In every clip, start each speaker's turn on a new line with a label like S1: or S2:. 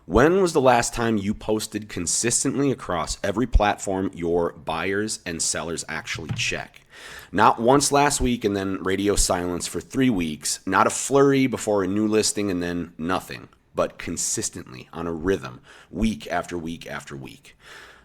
S1: When was the last time you posted consistently across every platform your buyers and sellers actually check? Not once last week and then radio silence for 3 weeks, not a flurry before a new listing and then nothing, but consistently on a rhythm, week after week after week.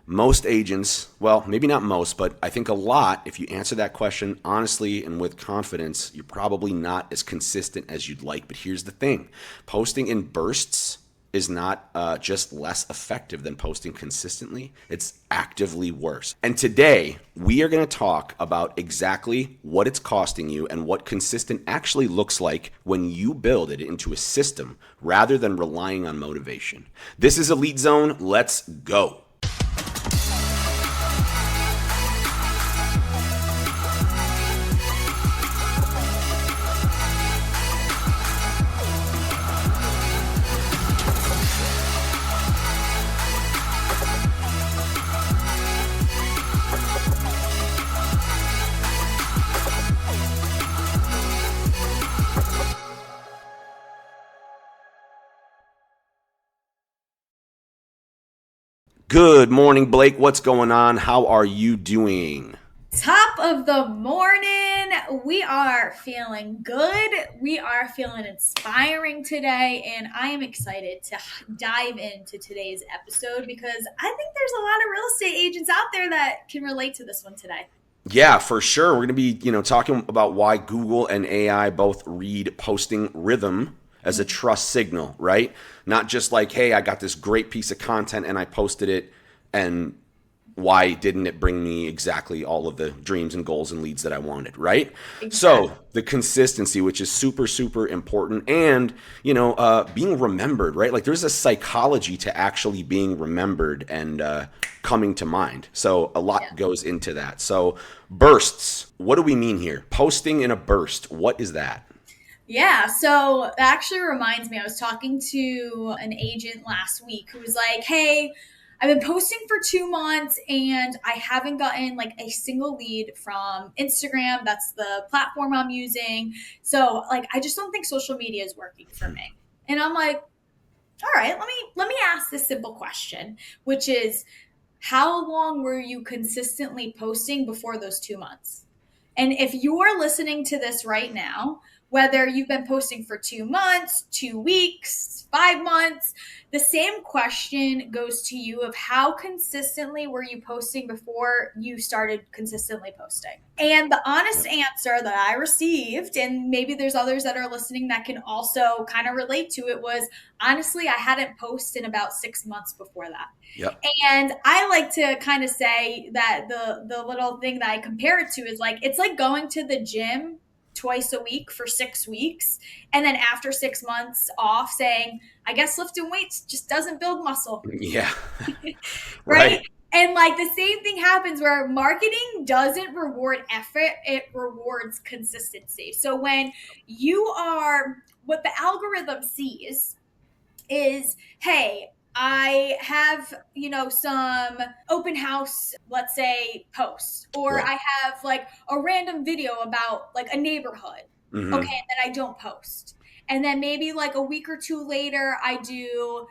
S1: Most agents, well, maybe not most, but I think a lot, if you answer that question honestly and with confidence, you're probably not as consistent as you'd like. But here's the thing: posting in bursts is not just less effective than posting consistently, it's actively worse. And today, we are going to talk about exactly what it's costing you and what consistent actually looks like when you build it into a system rather than relying on motivation. This is Elite Zone. Let's go. Good morning, Blake. What's going on? How are you doing?
S2: Top of the morning. We are feeling good. We are feeling inspiring today, and I am excited to dive into today's episode because I think there's a lot of real estate agents out there that can relate to this one today.
S1: Yeah, for sure. We're going to be, talking about why Google and AI both read posting rhythm as a trust signal, right? Not just like, hey, I got this great piece of content and I posted it, and why didn't it bring me exactly all of the dreams and goals and leads that I wanted, right? So
S2: Exactly.
S1: the consistency, which is super, super important, and being remembered, right? Like there's a psychology to actually being remembered and coming to mind. So a
S2: Yeah.
S1: lot goes into that. So bursts, what do we mean here? Posting in a burst, what is that?
S2: Yeah, so that actually reminds me. I was talking to an agent last week who was like, "Hey, I've been posting for 2 months and I haven't gotten like a single lead from Instagram. That's the platform I'm using. So, like, I just don't think social media is working for me." And I'm like, "All right, let me ask this simple question, which is, how long were you consistently posting before those 2 months?" And if you're listening to this right now, whether you've been posting for 2 months, 2 weeks, 5 months, the same question goes to you of how consistently were you posting before you started consistently posting? And the honest answer that I received, and maybe there's others that are listening that can also kind of relate to it, was honestly, I hadn't posted in about 6 months before that.
S1: Yep.
S2: And I like to kind of say that the little thing that I compare it to is like it's like going to the gym twice a week for 6 weeks, and then after 6 months off saying, I guess lifting weights just doesn't build muscle.
S1: Yeah.
S2: Right?
S1: Right.
S2: And like the same thing happens where marketing doesn't reward effort, it rewards consistency. So when you are, what the algorithm sees is, hey, I have, some open house, let's say, posts, or
S1: Right.
S2: I have like a random video about like a neighborhood. Okay,
S1: Mm-hmm.
S2: and then I don't post. And then maybe like a week or two later, I do,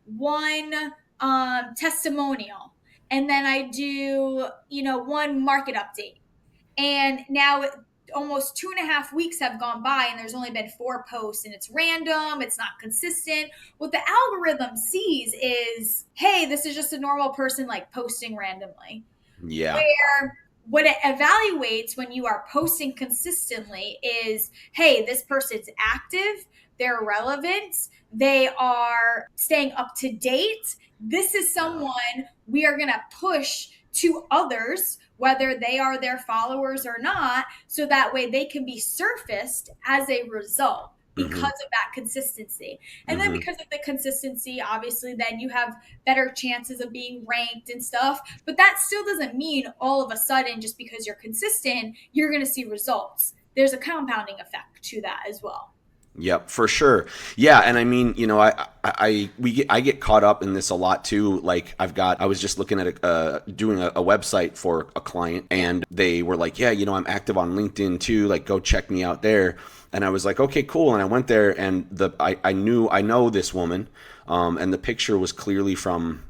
S2: one testimonial. And then I do, one market update. And now almost 2.5 weeks have gone by and there's only been 4 posts and it's random, it's not consistent. What the algorithm sees is, hey, this is just a normal person like posting randomly.
S1: Yeah.
S2: Where what it evaluates when you are posting consistently is, hey, this person's active, they're relevant, they are staying up to date. This is
S1: Yeah.
S2: someone we are going to push to others, whether they are their followers or not, so that way they can be surfaced as a result because
S1: Mm-hmm.
S2: of that consistency. And then
S1: Mm-hmm.
S2: because of the consistency, obviously, then you have better chances of being ranked and stuff. But that still doesn't mean all of a sudden, just because you're consistent, you're going to see results. There's a compounding effect to that as well.
S1: Yep, for sure. Yeah, and I mean, I get caught up in this a lot too. Like I was just looking at doing a website for a client,
S2: Yeah.
S1: and they were like, yeah, I'm active on LinkedIn too. Like, go check me out there. And I was like, okay, cool. And I went there, and I know this woman, and the picture was clearly from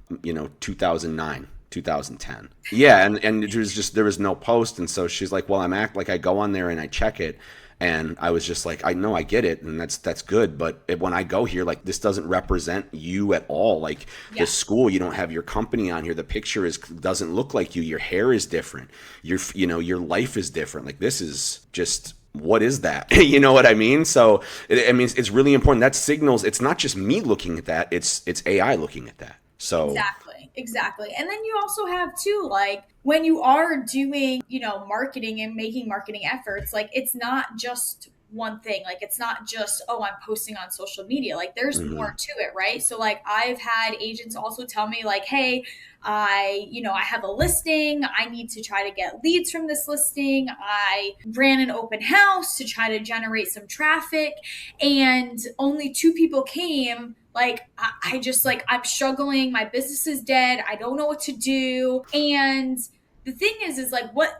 S1: 2009. 2010. Yeah, and it was just there was no post, and so she's like, "Well, I go on there and I check it." And I was just like, I know I get it, and that's good, but when I go here, like, this doesn't represent you at all. Like,
S2: Yeah.
S1: the school, you don't have your company on here. The picture is doesn't look like you. Your hair is different. Your life is different. Like, this is just what is that? You know what I mean? So I mean, it's really important. That signals it's not just me looking at that. It's AI looking at that. So
S2: Exactly, exactly. And then you also have too, like when you are doing, marketing and making marketing efforts, like it's not just one thing. Like it's not just, oh, I'm posting on social media. Like there's more
S1: mhm.
S2: to it, right? So like I've had agents also tell me like, hey, I have a listing. I need to try to get leads from this listing. I ran an open house to try to generate some traffic and only two people came. Like I just like I'm struggling, my business is dead, I don't know what to do. And the thing is like what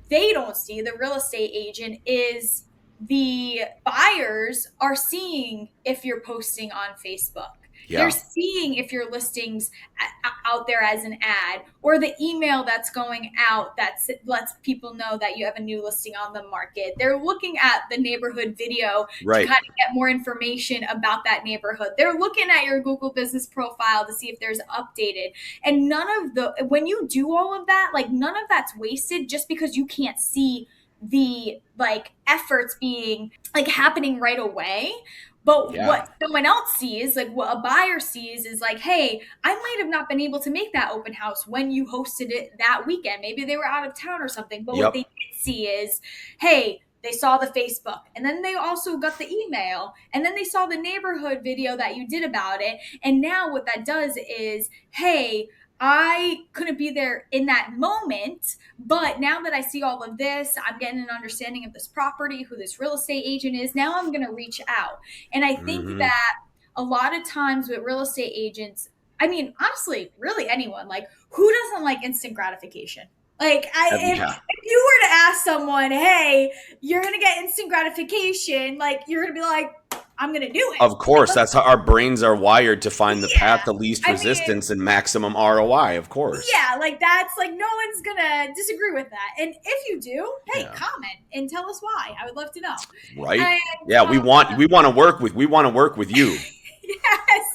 S2: they don't see, the real estate agent, is the buyers are seeing if you're posting on Facebook. They're
S1: Yeah,
S2: seeing if your listings out there as an ad, or the email that's going out that lets people know that you have a new listing on the market. They're looking at the neighborhood video to
S1: right.
S2: kind of get more information about that neighborhood. They're looking at your Google business profile to see if there's updated. And when you do all of that, like none of that's wasted just because you can't see the like efforts being like happening right away. But
S1: Yeah,
S2: what someone else sees, like what a buyer sees, is like, hey, I might have not been able to make that open house when you hosted it that weekend. Maybe they were out of town or something. But what they
S1: yep,
S2: did see is, hey, they saw the Facebook, and then they also got the email, and then they saw the neighborhood video that you did about it. And now what that does is, hey, I couldn't be there in that moment, but now that I see all of this, I'm getting an understanding of this property, who this real estate agent is. Now I'm going to reach out. And I think
S1: hmm
S2: that a lot of times with real estate agents, I mean, honestly, really anyone, like who doesn't like instant gratification? Like
S1: yeah.
S2: if you were to ask someone, hey, you're gonna get instant gratification, like you're gonna be like, I'm gonna do it.
S1: Of course,
S2: Like,
S1: that's how our brains are wired to find the path
S2: yeah.
S1: of least
S2: I mean,
S1: resistance and maximum ROI, of course.
S2: yeah, like that's like no one's gonna disagree with that. And if you do, hey,
S1: Yeah.
S2: comment and tell us why. I would love to know.
S1: Right?
S2: And
S1: Yeah, we want to work with you.
S2: yes.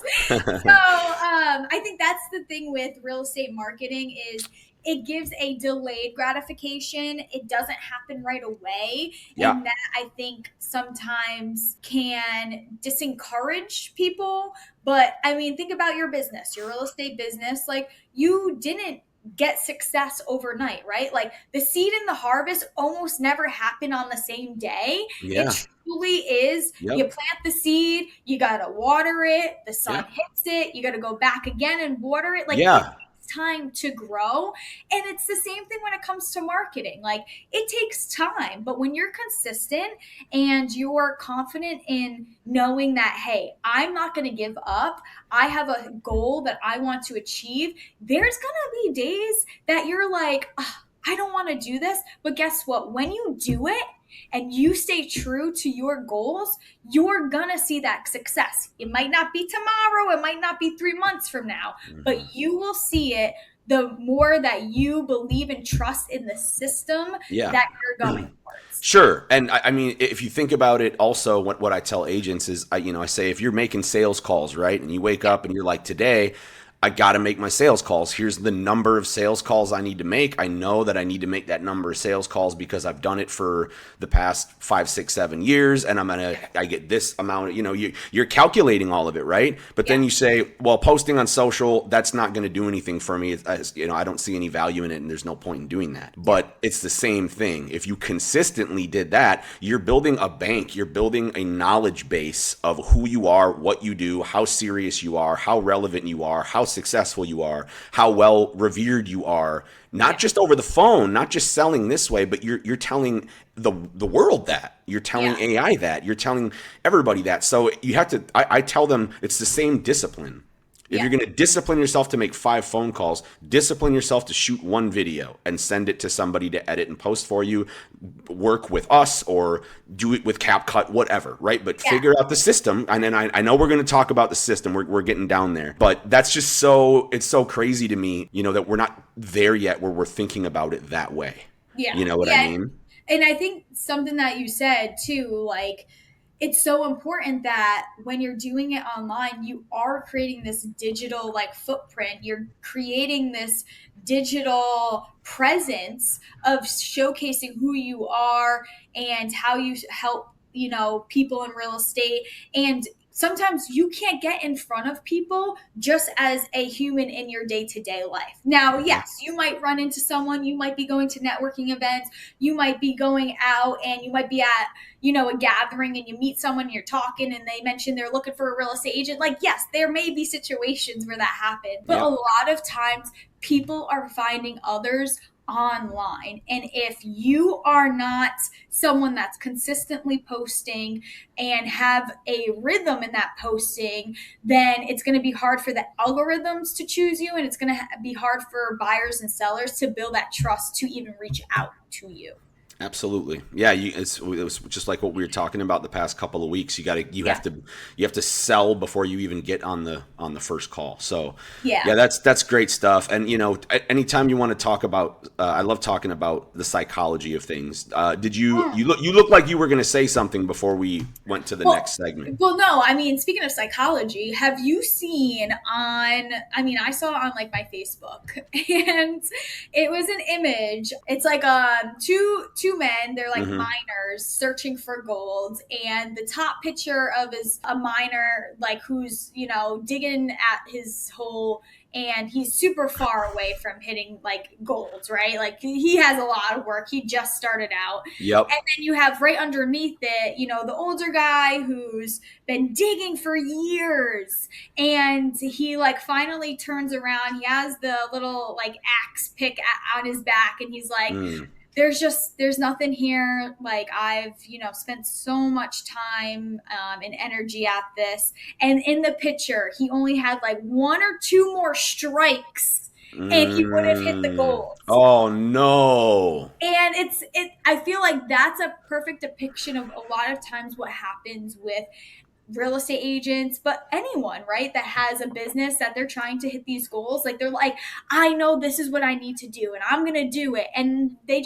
S2: So I think that's the thing with real estate marketing is it gives a delayed gratification. It doesn't happen right away.
S1: Yeah.
S2: And that I think sometimes can disencourage people. But I mean, think about your business, your real estate business. Like you didn't get success overnight, right? Like the seed and the harvest almost never happen on the same day. It
S1: Yeah.
S2: truly is, you
S1: Yep.
S2: plant the seed, you got to water it, the sun
S1: Yep.
S2: hits it, you got to go back again and water it. Like it
S1: Yeah.
S2: takes time to grow. And it's the same thing when it comes to marketing. Like it takes time, but when you're consistent and you're confident in knowing that, hey, I'm not going to give up, I have a goal that I want to achieve, there's going to be days that you're like, "Ugh, I don't want to do this." But guess what? When you do it and you stay true to your goals, you're going to see that success. It might not be tomorrow, it might not be 3 months from now, but
S1: hmm
S2: you will see it the more that you believe and trust in the system
S1: Yeah.
S2: that you're going towards.
S1: Sure. And I mean, if you think about it, also, what I tell agents is, I say, if you're making sales calls, right, and you wake
S2: Yeah,
S1: up and you're like, today, I got to make my sales calls. Here's the number of sales calls I need to make. I know that I need to make that number of sales calls because I've done it for the past 5, 6, 7 years, and I get this amount. You're calculating all of it, right? But
S2: yeah,
S1: then you say, well, posting on social, that's not going to do anything for me. I don't see any value in it, and there's no point in doing that.
S2: yeah,
S1: But it's the same thing. If you consistently did that, you're building a bank. You're building a knowledge base of who you are, what you do, how serious you are, how relevant you are, how successful you are, how well revered you are, not
S2: Yeah.
S1: just over the phone, not just selling this way, but you're telling the world that. You're telling
S2: Yeah.
S1: AI that. You're telling everybody that. So you have to I tell them it's the same discipline. If
S2: Yeah.
S1: you're going to discipline yourself to make 5 phone calls, discipline yourself to shoot 1 video and send it to somebody to edit and post for you, work with us or do it with CapCut, whatever, right? But
S2: Yeah.
S1: figure out the system. And then I know we're going to talk about the system. We're getting down there. But that's just it's so crazy to me, that we're not there yet where we're thinking about it that way.
S2: Yeah.
S1: You know what I
S2: Yeah.
S1: mean?
S2: And I think something that you said too, like, it's so important that when you're doing it online, you are creating this digital like footprint. You're creating this digital presence of showcasing who you are and how you help, people in real estate. And sometimes you can't get in front of people just as a human in your day-to-day life. Now,
S1: Mhm.
S2: yes, you might run into someone, you might be going to networking events, you might be going out and you might be at a gathering and you meet someone and you're talking and they mention they're looking for a real estate agent. Like, yes, there may be situations where that happens, but a
S1: Yep.
S2: lot of times people are finding others online. And if you are not someone that's consistently posting and have a rhythm in that posting, then it's going to be hard for the algorithms to choose you, and it's going to be hard for buyers and sellers to build that trust to even reach out to you.
S1: Absolutely. Yeah, it was just like what we were talking about the past couple of weeks.
S2: Yeah.
S1: You have to sell before you even get on the first call. So,
S2: Yeah.
S1: yeah, that's great stuff. And anytime you want to talk about, I love talking about the psychology of things. Did you look like you were going to say something before we went to the next
S2: Well,
S1: segment?
S2: well, no. I mean, speaking of psychology, have you seen on? I mean, I saw it on like my Facebook, and it was an image. It's like two men. They're like
S1: Hmm.
S2: miners searching for gold, and the top picture of is a miner like who's digging at his hole, and he's super far away from hitting like gold, right? Like he has a lot of work. He just started out.
S1: Yep.
S2: And then you have right underneath it, the older guy who's been digging for years. And he like finally turns around. He has the little like axe pick on his back. And he's like,
S1: Mm.
S2: there's nothing here. Like I've, spent so much time and energy at this. And in the picture, he only had like one or two more strikes and he would have hit the
S1: Mm.
S2: gold.
S1: Oh no.
S2: And I feel like that's a perfect depiction of a lot of times what happens with real estate agents, but anyone, right, that has a business that they're trying to hit these goals. Like they're like, I know this is what I need to do and I'm gonna do it. And they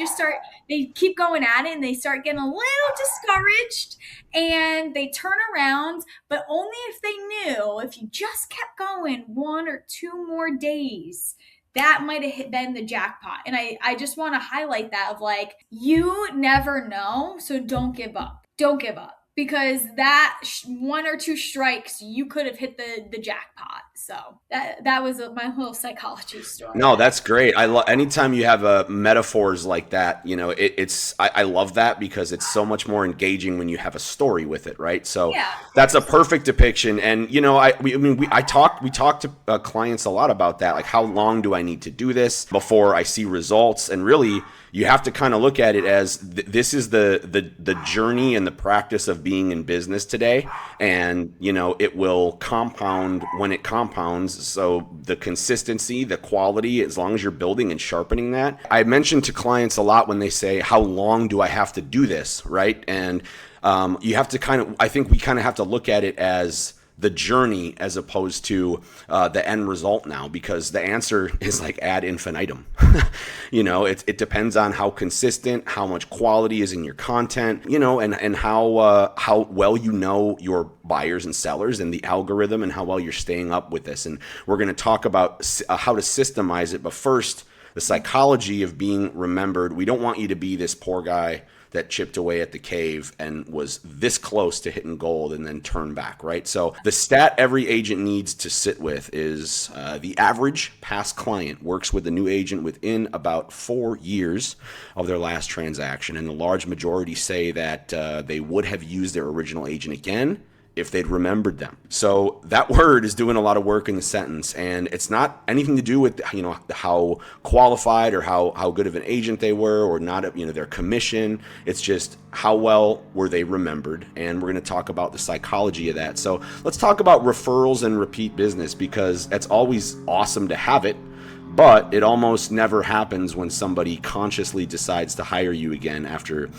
S2: keep going at it and they start getting a little discouraged and they turn around, but only if they knew if you just kept going 1 or 2 more days, that might have been the jackpot. And I just want to highlight that of like, you never know. So don't give up. Don't give up because that 1 or 2 strikes, you could have hit the jackpot. So that was my whole psychology story.
S1: No, that's great. I love anytime you have metaphors like that. I love that because it's so much more engaging when you have a story with it, right? So
S2: Yeah, of
S1: that's a
S2: course.
S1: perfect depiction. And we talk to clients a lot about that. Like, how long do I need to do this before I see results? And really, you have to kind of look at it as this is the journey and the practice of being in business today, and it will compound when it compounds. So the consistency, the quality, as long as you're building and sharpening that. I mention to clients a lot when they say, how long do I have to do this, right? And you have to I think we kind of have to look at it as the journey as opposed to the end result now, because the answer is like ad infinitum. It depends on how consistent, how much quality is in your content, and how well your buyers and sellers and the algorithm, and how well you're staying up with this. And we're going to talk about how to systemize it. But first, the psychology of being remembered. We don't want you to be this poor guy that chipped away at the cave and was this close to hitting gold and then turn back, right? So the stat every agent needs to sit with is the average past client works with a new agent within about 4 years of their last transaction. And the large majority say that they would have used their original agent again if they'd remembered them. So that word is doing a lot of work in the sentence, and it's not anything to do with how qualified or how good of an agent they were, or not their commission. It's just how well were they remembered, and we're going to talk about the psychology of that. So let's talk about referrals and repeat business, because it's always awesome to have it, but it almost never happens when somebody consciously decides to hire you again after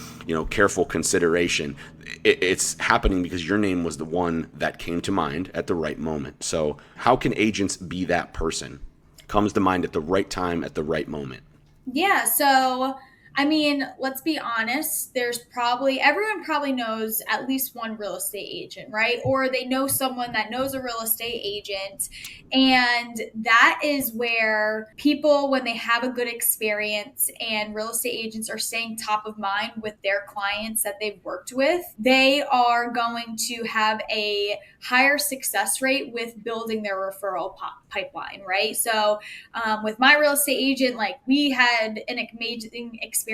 S1: careful consideration. It's happening because your name was the one that came to mind at the right moment. So how can agents be that person? Comes to mind at the right time, at the right moment.
S2: Yeah, so I mean, let's be honest, everyone probably knows at least one real estate agent, right? Or they know someone that knows a real estate agent. And that is where people, when they have a good experience and real estate agents are staying top of mind with their clients that they've worked with, they are going to have a higher success rate with building their referral pipeline, right? So with my real estate agent, like we had an amazing experience.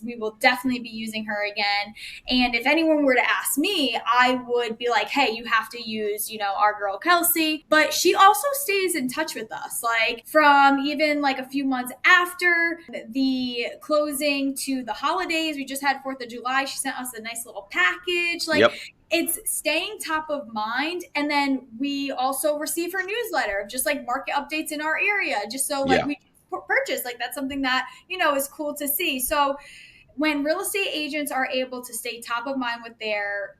S2: We will definitely be using her again. And if anyone were to ask me, I would be like, hey, you have to use, our girl Kelsey. But she also stays in touch with us, like from even like a few months after the closing to the holidays. We just had 4th of July. She sent us a nice little package. Like,
S1: Yep.
S2: it's staying top of mind. And then we also receive her newsletter of just like market updates in our area, just so like
S1: Yeah.
S2: we can purchase. Like, that's something that is cool to see. So when real estate agents are able to stay top of mind with their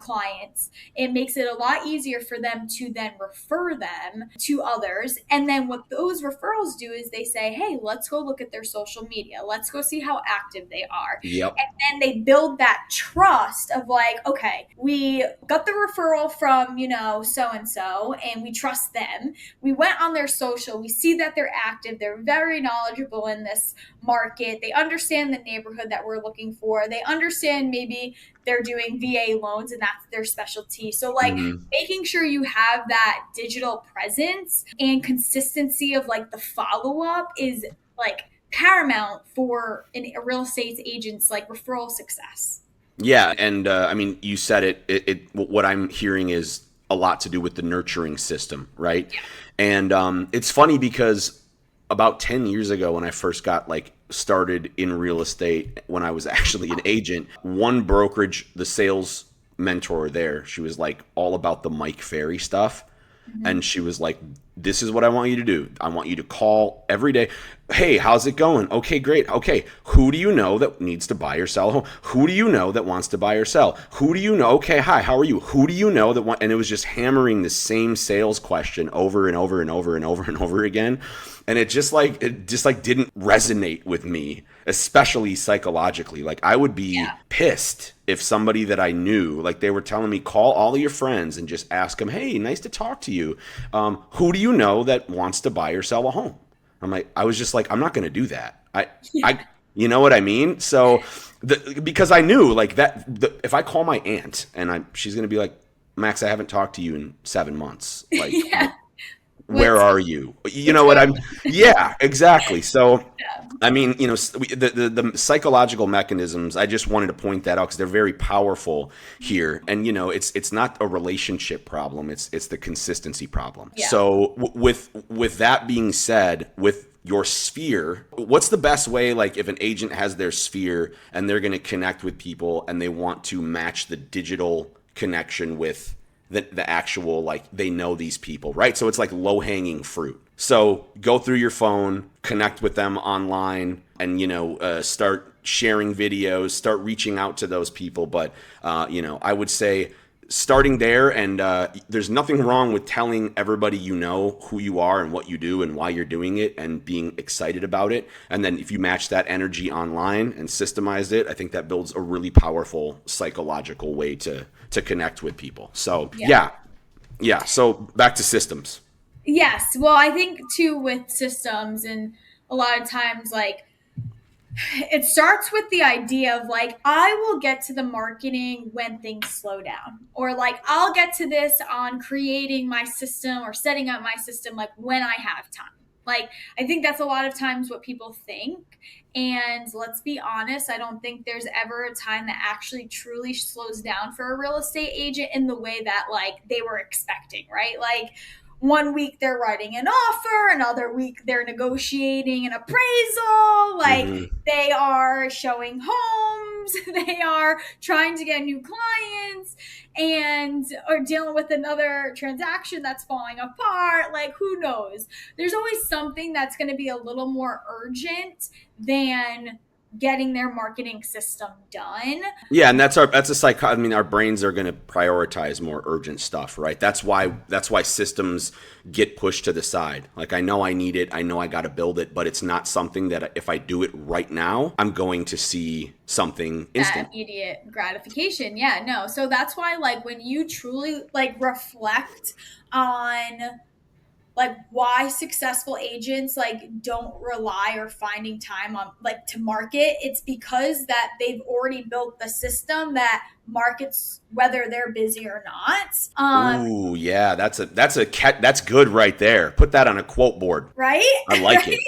S2: clients, it makes it a lot easier for them to then refer them to others. And then what those referrals do is they say, hey, let's go look at their social media. Let's go see how active they are.
S1: Yep.
S2: And then they build that trust of like, okay, we got the referral from, so and so, and we trust them. We went on their social. We see that they're active. They're very knowledgeable in this market. They understand the neighborhood that we're looking for. They understand maybe they're doing VA loans and that's their specialty. So, like,
S1: Mm-hmm.
S2: making sure you have that digital presence and consistency of like the follow up is like paramount for a real estate agent's like referral success.
S1: Yeah, and I mean, you said it. What I'm hearing is a lot to do with the nurturing system, right? And it's funny because about 10 years ago, when I first got like started in real estate, when I was actually an agent, one brokerage, the sales mentor there, she was like all about the Mike Ferry stuff.
S2: Mm-hmm.
S1: And she was like, this is what I want you to do. I want you to call every day. Hey, how's it going? Okay, great. Okay, who do you know that needs to buy or sell a home? Who do you know that wants to buy or sell? Who do you know? Okay, hi, how are you? Who do you know that want? And it was just hammering the same sales question over and over and over and over and over again. And it just like didn't resonate with me, especially psychologically. Like, I would be
S2: Yeah.
S1: pissed if somebody that I knew, like, they were telling me, call all of your friends and just ask them, hey, nice to talk to you. Who do you know that wants to buy or sell a home? I was just like, I'm not going to do that.
S2: Yeah.
S1: You know what I mean? So, because I knew like that, if I call my aunt and she's going to be like, Max, I haven't talked to you in 7 months. Like,
S2: Yeah.
S1: where
S2: What's
S1: are you? You know
S2: what's
S1: what
S2: going
S1: I'm? Yeah, exactly. So,
S2: on?
S1: I mean, the psychological mechanisms. I just wanted to point that out because they're very powerful here, and it's not a relationship problem. It's the consistency problem.
S2: Yeah.
S1: So, with that being said, with your sphere, what's the best way? Like, if an agent has their sphere and they're going to connect with people and they want to match the digital connection with the actual, like, they know these people, right? So it's like low hanging fruit. So go through your phone, connect with them online, and start sharing videos, start reaching out to those people. But I would say starting there, and there's nothing wrong with telling everybody who you are and what you do and why you're doing it and being excited about it. And then if you match that energy online and systemize it, I think that builds a really powerful psychological way to connect with people. So
S2: Yeah.
S1: yeah. So back to systems.
S2: Yes. Well, I think too with systems, and a lot of times, like, it starts with the idea of like, I will get to the marketing when things slow down, or like, I'll get to this on creating my system or setting up my system like when I have time. Like, I think that's a lot of times what people think. And let's be honest, I don't think there's ever a time that actually truly slows down for a real estate agent in the way that like they were expecting, right? Like, one week they're writing an offer, another week they're negotiating an appraisal, like
S1: Hmm.
S2: they are showing homes, they are trying to get new clients, and or dealing with another transaction that's falling apart. Like, who knows? There's always something that's going to be a little more urgent than getting their marketing system done.
S1: Yeah, and that's a I mean, our brains are going to prioritize more urgent stuff, right? That's why systems get pushed to the side. Like, I know I need it, I know I got to build it, but it's not something that if I do it right now, I'm going to see something
S2: That
S1: instant.
S2: immediate gratification. Yeah, no. So that's why, like, when you truly like reflect on like why successful agents like don't rely or finding time on like to market, it's because that they've already built the system that markets whether they're busy or not.
S1: Ooh, yeah, that's good right there. Put that on a quote board.
S2: Right.
S1: I like
S2: Right.
S1: it.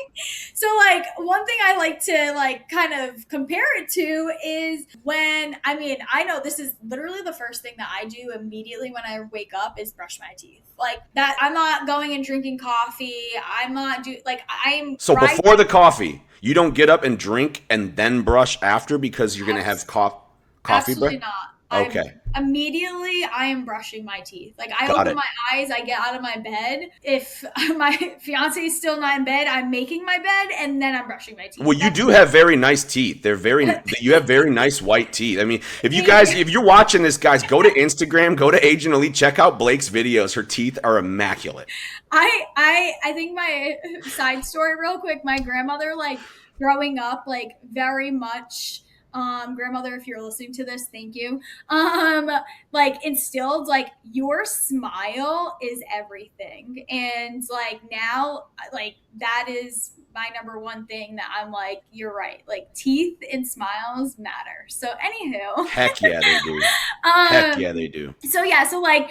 S2: So like one thing I like to like kind of compare it to is when, I mean, I know this is literally the first thing that I do immediately when I wake up is brush my teeth. Like that, I'm not going and drinking coffee. I'm not do like I'm
S1: So
S2: right.
S1: before the coffee, you don't get up and drink and then brush after because you're going to have coffee break?
S2: Absolutely not. I
S1: Okay.
S2: immediately I am brushing my teeth. Like I
S1: Got
S2: open
S1: it.
S2: my eyes, I get out of my bed. If my fiance is still not in bed, I'm making my bed and then I'm brushing my teeth.
S1: Well, you
S2: That's
S1: do have very nice teeth. You have very nice white teeth. I mean, if you're watching this, guys, go to Instagram, go to Agent Elite, check out Blake's videos. Her teeth are immaculate.
S2: I think my side story real quick, my grandmother like growing up like very much grandmother, if you're listening to this, thank you. Like instilled like your smile is everything. And like now like that is my number one thing that I'm like, you're right. Like teeth and smiles matter. So anywho,
S1: Heck yeah, they do. Heck
S2: um
S1: yeah, they do.
S2: so yeah, so like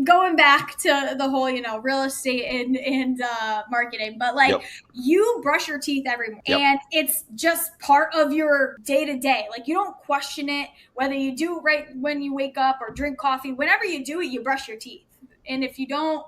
S2: going back to the whole real estate and marketing, but like
S1: Yep.
S2: you brush your teeth every morning
S1: Yep.
S2: and it's just part of your day to day. Like you don't question it whether you do it right when you wake up or drink coffee. Whenever you do it, you brush your teeth, and if you don't,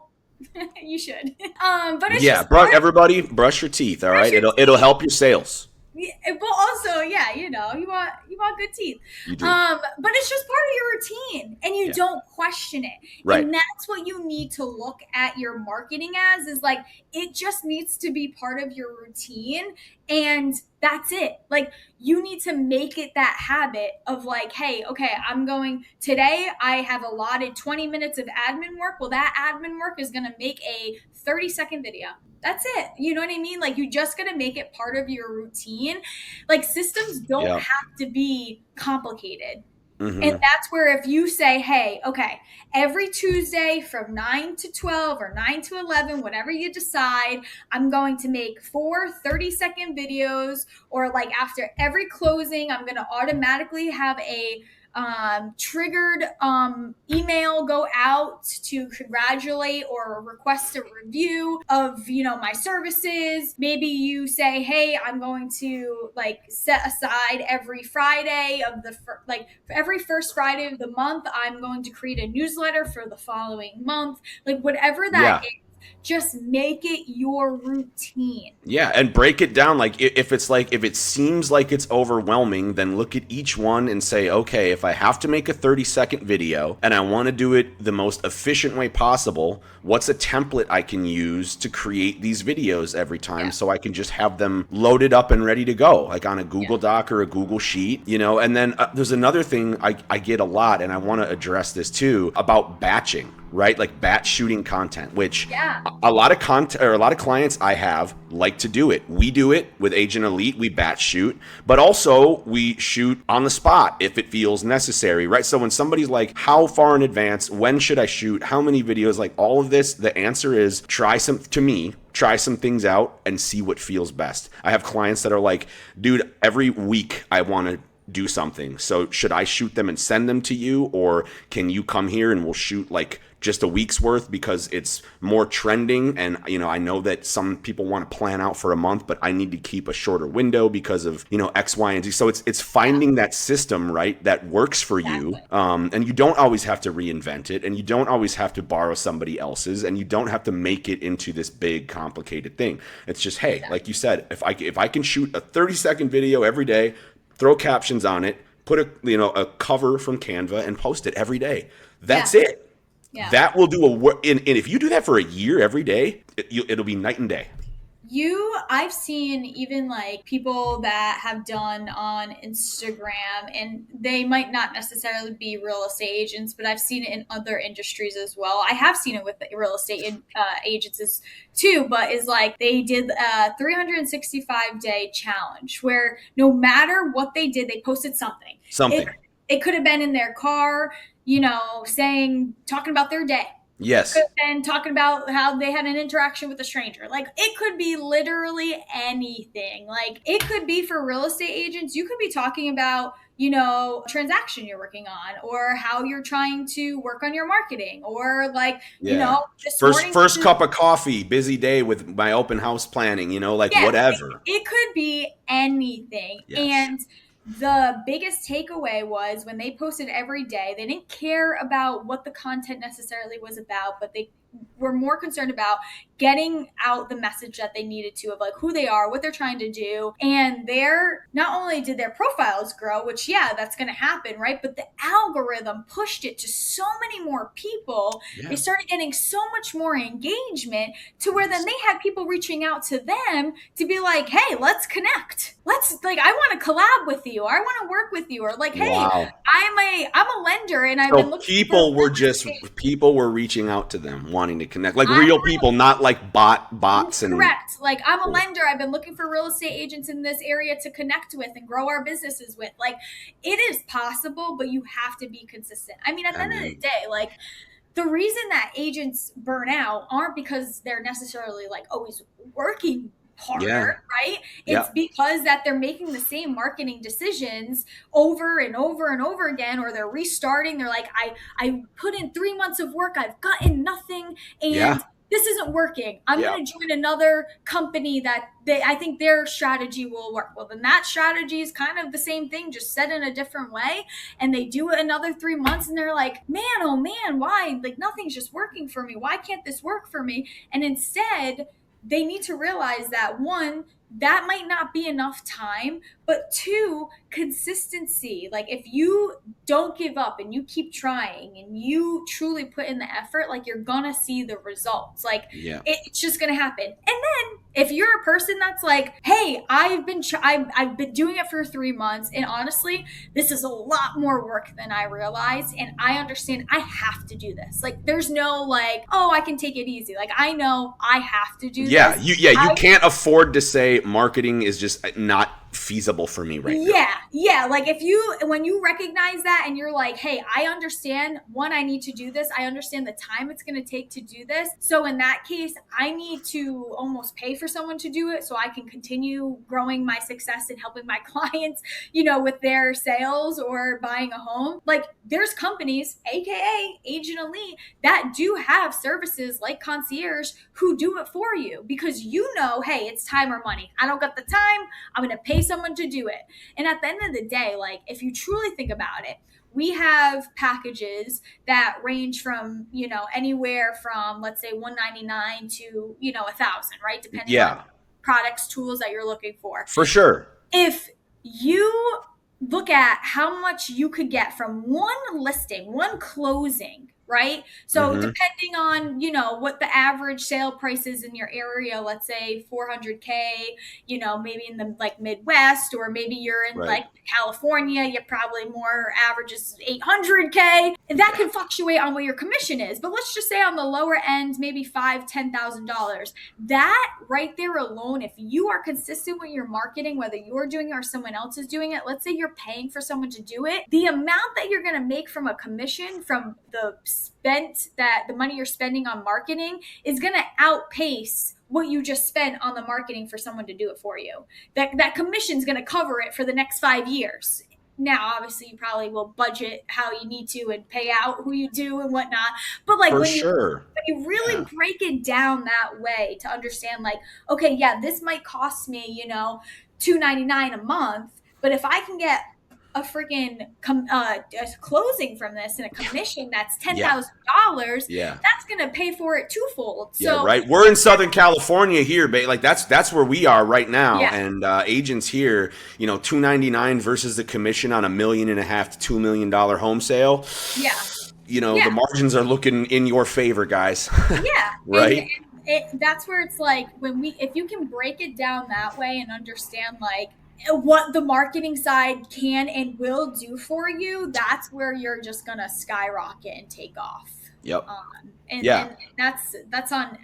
S2: you should. But it's
S1: Yeah,
S2: just part of
S1: everybody brush your teeth, all
S2: brush
S1: right?
S2: your
S1: It'll
S2: teeth.
S1: help your sales.
S2: Yeah, but also, yeah, you want good teeth.
S1: You do.
S2: But it's just part of your routine, and you
S1: Yeah.
S2: don't question it.
S1: Right.
S2: And that's what you need to look at your marketing as is like it just needs to be part of your routine, and that's it. Like you need to make it that habit of like, hey, okay, I'm going today. I have allotted 20 minutes of admin work. Well, that admin work is going to make a 30-second video. That's it. You know what I mean? Like you just got to make it part of your routine. Like systems don't
S1: Yeah.
S2: have to be complicated. And
S1: Mm-hmm.
S2: that's where if you say, hey, okay, every Tuesday from 9 to 12 or 9 to 11, whatever you decide, I'm going to make 4 30-second videos, or like after every closing, I'm going to automatically have a triggered email go out to congratulate or request a review of my services. Maybe you say, hey, I'm going to like set aside every Friday of the like for every first Friday of the month, I'm going to create a newsletter for the following month. Like whatever that
S1: Yeah.
S2: is, just make it your routine.
S1: Yeah, and break it down. Like if it seems like it's overwhelming, then look at each one and say, okay, if I have to make a 30-second video and I want to do it the most efficient way possible, what's a template I can use to create these videos every time
S2: Yeah.
S1: so I can just have them loaded up and ready to go, like on a
S2: Yeah.
S1: Google Doc or a Google Sheet, And then there's another thing I get a lot, and I want to address this too, about batching, right? Like batch shooting content, which
S2: Yeah.
S1: a lot of content or a lot of clients I have like to do it. We do it with Agent Elite. We batch shoot, but also we shoot on the spot if it feels necessary, right? So when somebody's like, how far in advance, when should I shoot, how many videos, like all of this, the answer is try some things out and see what feels best. I have clients that are like, dude, every week I want to do something. So should I shoot them and send them to you, or can you come here and we'll shoot like just a week's worth because it's more trending? And I know that some people want to plan out for a month, but I need to keep a shorter window because of X, Y, and Z. So it's
S2: Yeah,
S1: finding that system, right, that works for you.
S2: exactly.
S1: And you don't always have to reinvent it, and you don't always have to borrow somebody else's, and you don't have to make it into this big complicated thing. It's just, hey,
S2: Exactly.
S1: like you said, if I can shoot a 30-second video every day, throw captions on it, put a cover from Canva, and post it every day.
S2: Yeah.
S1: That's it.
S2: Yeah.
S1: That will do a work. And if you do that for a year every day, it'll be night and day.
S2: I've seen even like people that have done on Instagram, and they might not necessarily be real estate agents, but I've seen it in other industries as well. I have seen it with real estate agents too, but is like they did a 365-day challenge where no matter what they did, they posted something. It,
S1: Something.
S2: it could have been in their car, talking about their day. It could
S1: Yes.
S2: have been talking about how they had an interaction with a stranger. Like, it could be literally anything. Like, it could be for real estate agents. You could be talking about, a transaction you're working on, or how you're trying to work on your marketing, or like,
S1: Yeah.
S2: this
S1: First
S2: morning,
S1: first cup of coffee, busy day with my open house planning, like
S2: yeah,
S1: whatever.
S2: it could be anything.
S1: Yes.
S2: And the biggest takeaway was when they posted every day, they didn't care about what the content necessarily was about, but they were more concerned about getting out the message that they needed to, of like who they are, what they're trying to do. And not only did their profiles grow, which, yeah, that's going to happen, right? But the algorithm pushed it to so many more people. They
S1: Yeah.
S2: started getting so much more engagement, to where then they had people reaching out to them to be like, hey, let's connect. I want to collab with you. I want to work with you. Or like, hey,
S1: Wow.
S2: I'm a lender, and I've been
S1: So
S2: looking for real estate.
S1: people were reaching out to them, wanting to connect, like
S2: I
S1: real people, not like bots and.
S2: Correct. Like, I'm a lender. I've been looking for real estate agents in this area to connect with and grow our businesses with. Like, it is possible, but you have to be consistent. I mean, at the
S1: I
S2: end of the
S1: mean,
S2: day, like, the reason that agents burn out aren't because they're necessarily like always working
S1: yeah,
S2: harder, right? It's
S1: yeah,
S2: because that they're making the same marketing decisions over and over and over again, or they're restarting. They're like, I put in 3 months of work, I've gotten nothing,
S1: yeah,
S2: and this isn't working. I'm
S1: yeah,
S2: going to join another company that I think their strategy will work. Well, then that strategy is kind of the same thing, just said in a different way. And they do it another 3 months, and they're like, man, oh man, why? Like, nothing's just working for me. Why can't this work for me? And instead, they need to realize that, one, that might not be enough time, but two, consistency. Like, if you don't give up and you keep trying and you truly put in the effort, like, you're gonna see the results. Like,
S1: yeah,
S2: it's just gonna happen. And then if you're a person that's like, hey, I've been doing it for 3 months, and honestly, this is a lot more work than I realized, and I understand I have to do this. Like, there's no like, oh, I can take it easy. Like, I know I have to do
S1: yeah.
S2: this.
S1: You
S2: I
S1: can't afford to say marketing is just not feasible for me right now.
S2: Yeah. Like, when you recognize that and you're like, hey, I understand, one, I need to do this. I understand the time it's going to take to do this. So in that case, I need to almost pay for someone to do it so I can continue growing my success and helping my clients, with their sales or buying a home. Like, there's companies, AKA Agent Elite, that do have services like concierge who do it for you, because hey, it's time or money. I don't got the time. I'm going to pay someone to do it. And at the end of the day, like, if you truly think about it, we have packages that range from, anywhere from, let's say, 199 to, 1,000, right? Depending on
S1: Yeah,
S2: products, tools that you're looking for.
S1: for sure.
S2: If you look at how much you could get from one listing, one closing, right? So
S1: Hmm.
S2: depending on, what the average sale price is in your area, let's say 400K, maybe in the like Midwest, or maybe you're in
S1: Right.
S2: like California, you're probably more averages 800K. And that can fluctuate on what your commission is. But let's just say on the lower end, maybe $5,000, $10,000. That right there alone, if you are consistent with your marketing, whether you're doing it or someone else is doing it, let's say you're paying for someone to do it, the amount that you're going to make from a commission from the money you're spending on marketing is going to outpace what you just spent on the marketing for someone to do it for you. That commission is going to cover it for the next 5 years. now obviously you probably will budget how you need to and pay out who you do and whatnot. But like
S1: For
S2: when
S1: sure.
S2: you really
S1: Yeah.
S2: break it down that way to understand, like, okay, yeah, this might cost me, $2.99 a month, but if I can get a freaking a closing from this and a commission that's ten
S1: Yeah.
S2: thousand dollars,
S1: Yeah.
S2: that's gonna pay for it twofold.
S1: Yeah,
S2: So
S1: right. We're in Southern California here, like that's where we are right now.
S2: yeah,
S1: And agents here, 299 versus the commission on $1.5 million to $2 million home sale.
S2: yeah,
S1: The
S2: yeah.
S1: margins are looking in your favor, guys.
S2: Yeah, and
S1: Right?
S2: that's where it's like, if you can break it down that way and understand like what the marketing side can and will do for you, that's where you're just gonna skyrocket and take off.
S1: Yep.
S2: And
S1: Yeah.
S2: that's on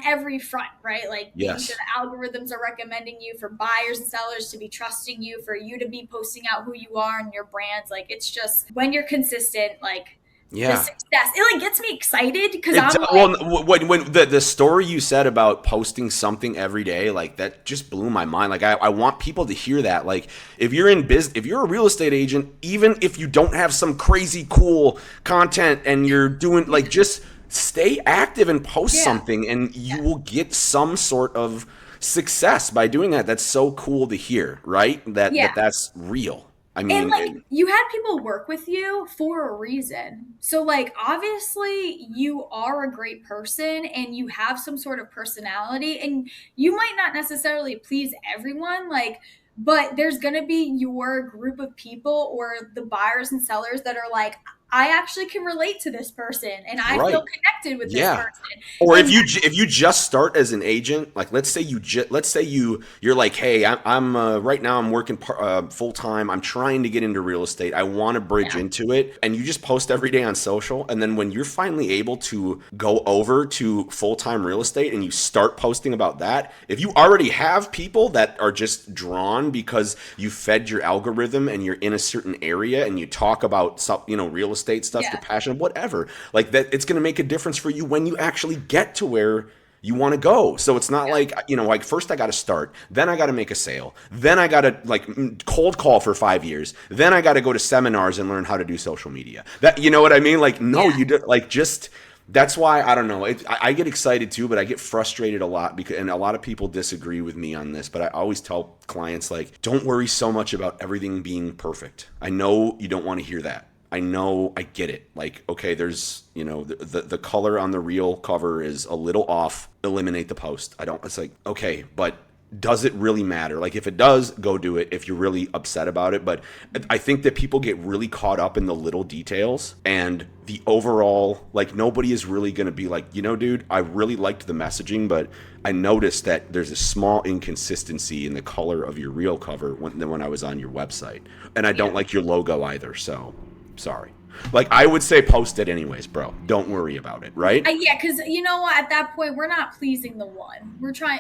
S2: every front, right? Like making sure
S1: Yes.
S2: the algorithms are recommending you, for buyers and sellers to be trusting you, for you to be posting out who you are and your brands. Like it's just when you're consistent, like the
S1: Yeah.
S2: success, it like gets me excited because
S1: It
S2: I'm like,
S1: well when the story you said about posting something every day, like that just blew my mind. Like I want people to hear that. Like if you're a real estate agent, even if you don't have some crazy cool content and you're doing like, just stay active and post
S2: yeah,
S1: something and you
S2: yeah,
S1: will get some sort of success by doing that. That's so cool to hear, right?
S2: yeah.
S1: That's real. I
S2: And
S1: mean,
S2: like you had people work with you for a reason. So like obviously you are a great person and you have some sort of personality, and you might not necessarily please everyone, like, but there's going to be your group of people or the buyers and sellers that are like, I actually can relate to this person and I feel
S1: right.
S2: connected with this
S1: Yeah.
S2: person.
S1: Or
S2: And
S1: if you just start as an agent, like let's say you're like, hey, I'm right now I'm working full time. I'm trying to get into real estate. I want to bridge
S2: yeah,
S1: into it, and you just post every day on social, and then when you're finally able to go over to full time real estate and you start posting about that, if you already have people that are just drawn because you fed your algorithm and you're in a certain area and you talk about some, real estate stuff,
S2: yeah,
S1: your passion, whatever, like that, it's going to make a difference for you when you actually get to where you want to go. So it's not
S2: yeah,
S1: like, like first I got to start, then I got to make a sale, then I got to like cold call for 5 years, then I got to go to seminars and learn how to do social media. That, you know what I mean? Like, no,
S2: yeah.
S1: you do, like, just, that's why I don't know. I get excited too, but I get frustrated a lot because, and a lot of people disagree with me on this. But I always tell clients, like, don't worry so much about everything being perfect. I know you don't want to hear that. I know, I get it. Like, okay, there's, the color on the real cover is a little off. Eliminate the post. I don't, it's like, okay, but does it really matter? Like, if it does, go do it if you're really upset about it. But I think that people get really caught up in the little details and the overall, like, nobody is really going to be like, dude, I really liked the messaging, but I noticed that there's a small inconsistency in the color of your real cover when I was on your website. And I don't
S2: Yeah.
S1: like your logo either. So sorry. Like, I would say post it anyways, bro. Don't worry about it, right?
S2: Yeah, because you know what? At that point, we're not pleasing the one. We're trying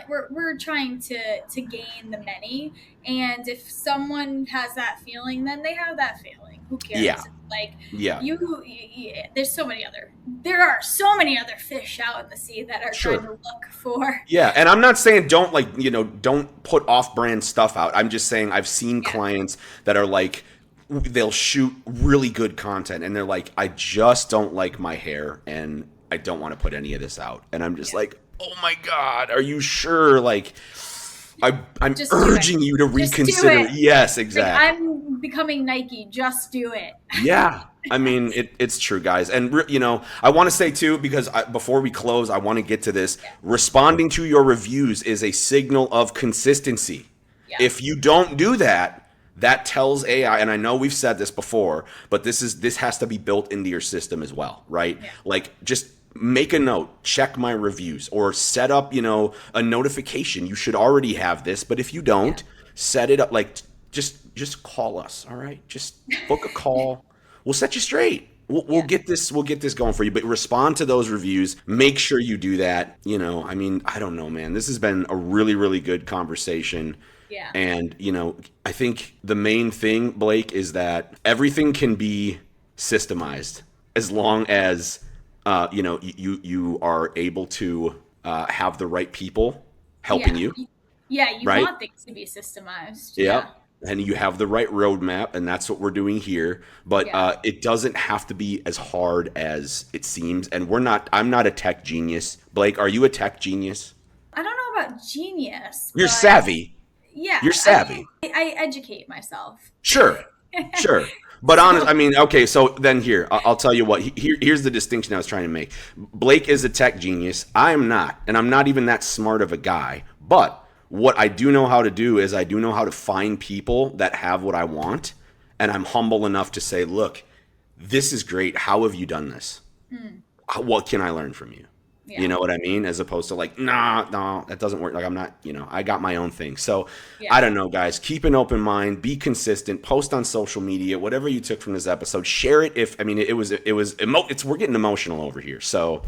S2: to gain the many. And if someone has that feeling, then they have that feeling. Who
S1: Yeah.
S2: cares? Like
S1: Yeah.
S2: there are so many other fish out in the sea that are trying
S1: Sure.
S2: to look for.
S1: Yeah, and I'm not saying don't, like, don't put off-brand stuff out. I'm just saying I've seen
S2: Yeah,
S1: clients that are like, they'll shoot really good content and they're like, I just don't like my hair and I don't want to put any of this out. And I'm just
S2: yeah.
S1: like, oh my God, are you sure? Like, I'm
S2: Just do it.
S1: urging you to
S2: Just do
S1: reconsider.
S2: it.
S1: Yes,
S2: Like
S1: exactly.
S2: I'm becoming Nike. Just do it.
S1: Yeah. I mean, it's true, guys. And, I want to say, too, because before we close, I want to get to this.
S2: Yeah,
S1: Responding to your reviews is a signal of consistency.
S2: yeah,
S1: If you don't do that, that tells AI, and I know we've said this before, but this has to be built into your system as well, right?
S2: yeah,
S1: Like, just make a note, check my reviews, or set up, a notification. You should already have this, but if you
S2: yeah,
S1: don't, set it up. Like, just call us, all right? Just book a call. We'll set you straight. We'll
S2: yeah,
S1: get this going for you. But respond to those reviews. Make sure you do that. I mean, I don't know, man. This has been a really, really good conversation.
S2: yeah,
S1: And, I think the main thing, Blake, is that everything can be systemized as long as, you are able to have the right people helping
S2: yeah.
S1: you,
S2: Yeah, you
S1: right?
S2: want things to be systemized.
S1: Yep.
S2: Yeah.
S1: and you have the right roadmap, and that's what we're doing here. But
S2: Yeah.
S1: it doesn't have to be as hard as it seems. And I'm not a tech genius. Blake, are you a tech genius?
S2: I don't know about genius,
S1: You're
S2: but
S1: savvy. You're
S2: yeah, I
S1: savvy.
S2: mean, I educate myself.
S1: Sure, sure. But honest,
S2: So
S1: I mean, okay. So then here, I'll tell you what. Here's the distinction I was trying to make. Blake is a tech genius. I am not, and I'm not even that smart of a guy. But what I do know how to do is I do know how to find people that have what I want, and I'm humble enough to say, look, this is great. How have you done this? What can I learn from you? You
S2: yeah,
S1: know what I mean? As opposed to like, nah, no, that doesn't work. Like I'm not, I got my own thing. So I
S2: yeah.
S1: don't know, guys. Keep an open mind. Be consistent. Post on social media. Whatever you took from this episode, share it. If I mean, it's we're getting emotional over here. So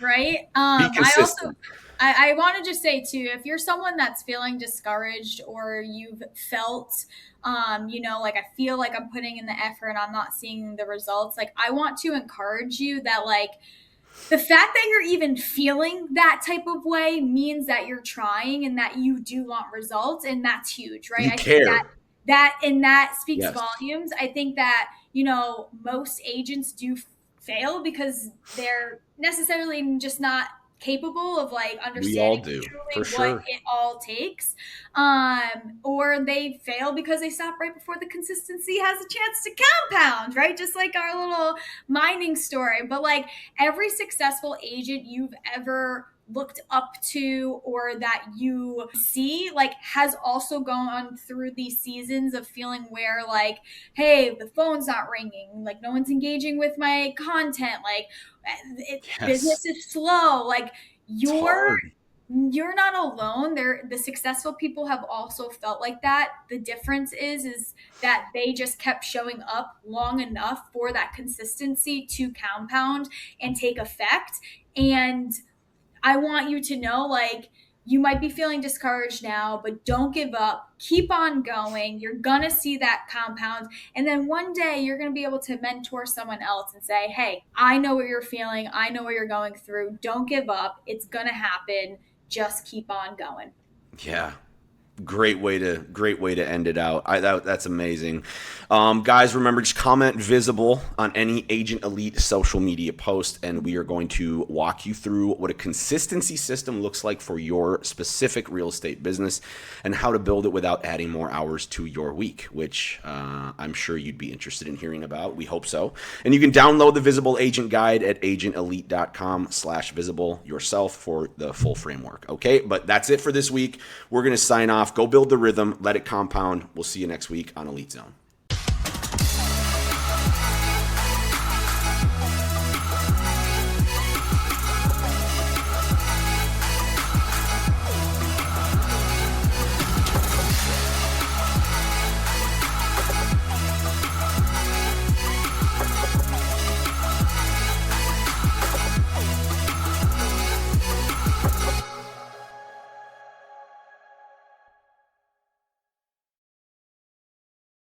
S2: Right.
S1: be
S2: I also
S1: consistent.
S2: I want to just say too, if you're someone that's feeling discouraged or you've felt, like I feel like I'm putting in the effort and I'm not seeing the results, like I want to encourage you that like the fact that you're even feeling that type of way means that you're trying and that you do want results, and that's huge, right?
S1: You
S2: I think that
S1: care.
S2: that speaks
S1: Yes.
S2: volumes. I think that most agents do fail because they're necessarily just not capable of like
S1: We all
S2: understanding
S1: do for
S2: truly what
S1: sure.
S2: it all takes, or they fail because they stop right before the consistency has a chance to compound, right? Just like our little mining story. But like every successful agent you've ever looked up to or that you see like has also gone through these seasons of feeling where like, hey, the phone's not ringing, like no one's engaging with my content, like
S1: Yes.
S2: business is slow, like
S1: It's
S2: you're
S1: hard.
S2: you're not alone. The successful people have also felt like that. The difference is that they just kept showing up long enough for that consistency to compound and take effect. And I want you to know, like, you might be feeling discouraged now, but don't give up. Keep on going. You're going to see that compound. And then one day you're going to be able to mentor someone else and say, hey, I know what you're feeling. I know what you're going through. Don't give up. It's going to happen. Just keep on going.
S1: Yeah. Great way to end it out. That's amazing. Guys, remember, just comment visible on any Agent Elite social media post, and we are going to walk you through what a consistency system looks like for your specific real estate business and how to build it without adding more hours to your week, which I'm sure you'd be interested in hearing about. We hope so. And you can download the Visible Agent Guide at agentelite.com/visible yourself for the full framework. Okay, but that's it for this week. We're going to sign off. Go build the rhythm. Let it compound. We'll see you next week on Elite Zone.